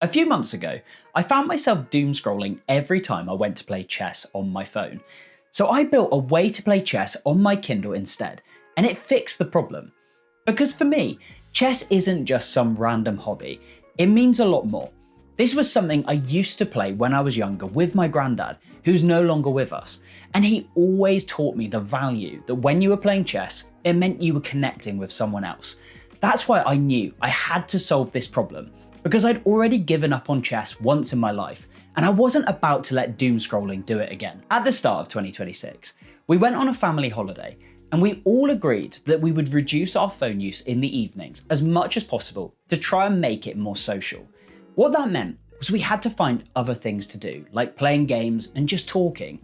A few months ago, I found myself doomscrolling every time I went to play chess on my phone. So I built a way to play chess on my Kindle instead, and it fixed the problem. Because for me, chess isn't just some random hobby, it means a lot more. This was something I used to play when I was younger with my granddad, who's no longer with us, and he always taught me the value that when you were playing chess, it meant you were connecting with someone else. That's why I knew I had to solve this problem, because I'd already given up on chess once in my life, and I wasn't about to let doomscrolling do it again. At the start of 2026, we went on a family holiday, and we all agreed that we would reduce our phone use in the evenings as much as possible to try and make it more social. What that meant was we had to find other things to do, like playing games and just talking.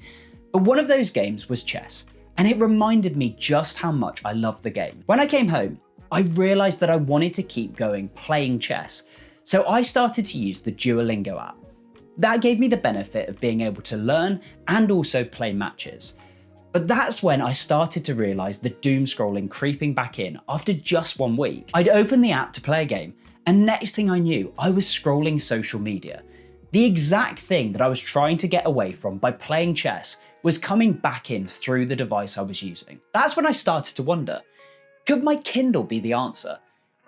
But one of those games was chess, and it reminded me just how much I loved the game. When I came home, I realised that I wanted to keep going playing chess, so I started to use the Duolingo app. That gave me the benefit of being able to learn and also play matches. But that's when I started to realise the doomscrolling creeping back in after just 1 week. I'd open the app to play a game, and next thing I knew, I was scrolling social media. The exact thing that I was trying to get away from by playing chess was coming back in through the device I was using. That's when I started to wonder, could my Kindle be the answer?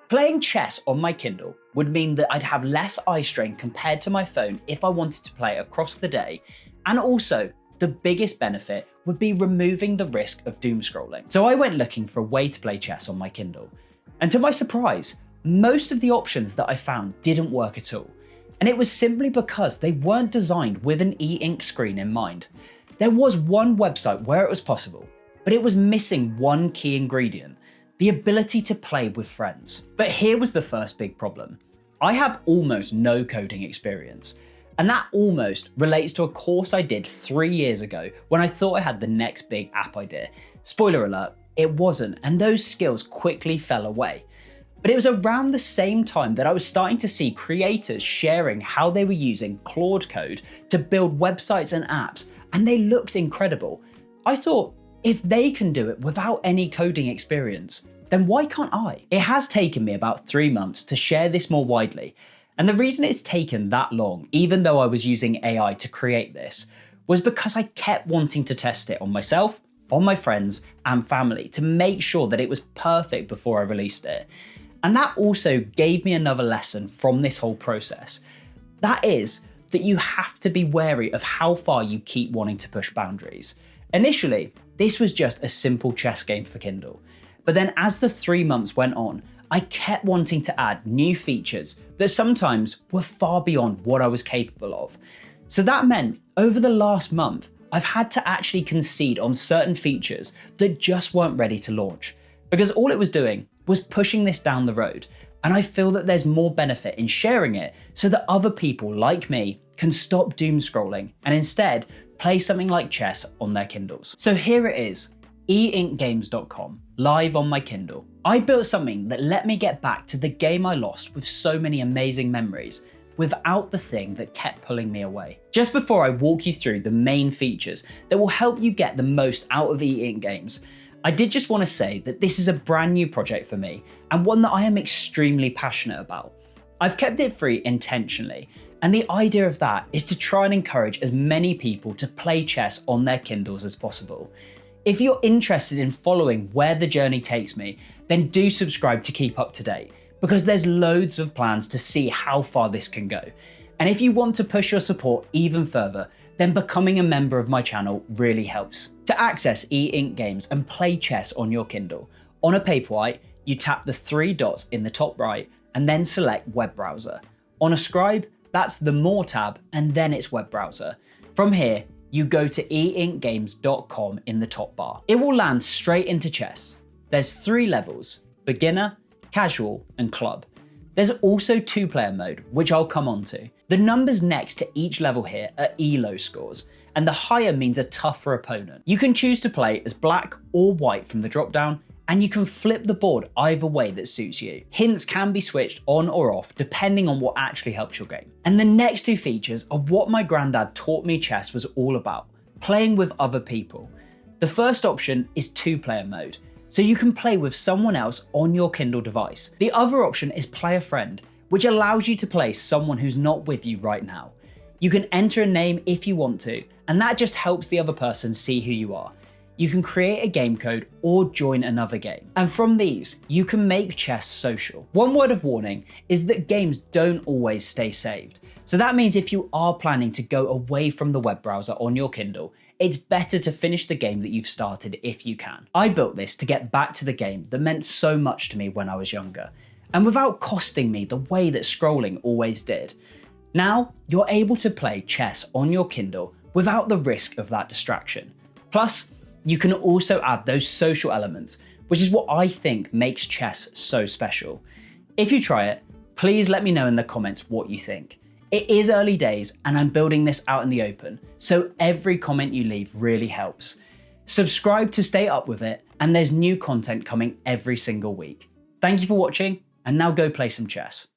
Playing chess on my Kindle would mean that I'd have less eye strain compared to my phone if I wanted to play across the day, and also, the biggest benefit would be removing the risk of doomscrolling. So I went looking for a way to play chess on my Kindle, and to my surprise, most of the options that I found didn't work at all. And it was simply because they weren't designed with an e-ink screen in mind. There was one website where it was possible, but it was missing one key ingredient: the ability to play with friends. But here was the first big problem. I have almost no coding experience, and that almost relates to a course I did 3 years ago when I thought I had the next big app idea. Spoiler alert, it wasn't, and those skills quickly fell away. But it was around the same time that I was starting to see creators sharing how they were using Claude code to build websites and apps, and they looked incredible. I thought, if they can do it without any coding experience, then why can't I? It has taken me about 3 months to share this more widely, and the reason it's taken that long, even though I was using AI to create this, was because I kept wanting to test it on myself, on my friends and family to make sure that it was perfect before I released it. And that also gave me another lesson from this whole process. That is that you have to be wary of how far you keep wanting to push boundaries. Initially, this was just a simple chess game for Kindle. But then as the 3 months went on, I kept wanting to add new features that sometimes were far beyond what I was capable of. So that meant over the last month, I've had to actually concede on certain features that just weren't ready to launch, because all it was doing was pushing this down the road, and I feel that there's more benefit in sharing it so that other people like me can stop doomscrolling and instead play something like chess on their Kindles. So here it is, einkgames.com, live on my Kindle. I built something that let me get back to the game I lost with so many amazing memories, without the thing that kept pulling me away. Just before I walk you through the main features that will help you get the most out of e-ink games, I did just want to say that this is a brand new project for me and one that I am extremely passionate about. I've kept it free intentionally, and the idea of that is to try and encourage as many people to play chess on their Kindles as possible. If you're interested in following where the journey takes me, then do subscribe to keep up to date, because there's loads of plans to see how far this can go. And if you want to push your support even further, then becoming a member of my channel really helps. To access e-ink games and play chess on your Kindle, on a Paperwhite, you tap the 3 dots in the top right and then select web browser. On a Scribe, that's the More tab and then it's web browser. From here, you go to einkgames.com in the top bar. It will land straight into chess. There's 3 levels: beginner, casual and club. There's also 2-player mode, which I'll come on to. The numbers next to each level here are ELO scores, and the higher means a tougher opponent. You can choose to play as black or white from the drop down, and you can flip the board either way that suits you. Hints can be switched on or off depending on what actually helps your game. And the next 2 features are what my granddad taught me chess was all about: playing with other people. The first option is 2-player mode, so you can play with someone else on your Kindle device. The other option is Play a Friend, which allows you to play someone who's not with you right now. You can enter a name if you want to, and that just helps the other person see who you are. You can create a game code or join another game. And from these, you can make chess social. One word of warning is that games don't always stay saved. So that means if you are planning to go away from the web browser on your Kindle, it's better to finish the game that you've started if you can. I built this to get back to the game that meant so much to me when I was younger, and without costing me the way that scrolling always did. Now, you're able to play chess on your Kindle without the risk of that distraction. Plus, you can also add those social elements, which is what I think makes chess so special. If you try it, please let me know in the comments what you think. It is early days and I'm building this out in the open, so every comment you leave really helps. Subscribe to stay up with it, and there's new content coming every single week. Thank you for watching, and now go play some chess.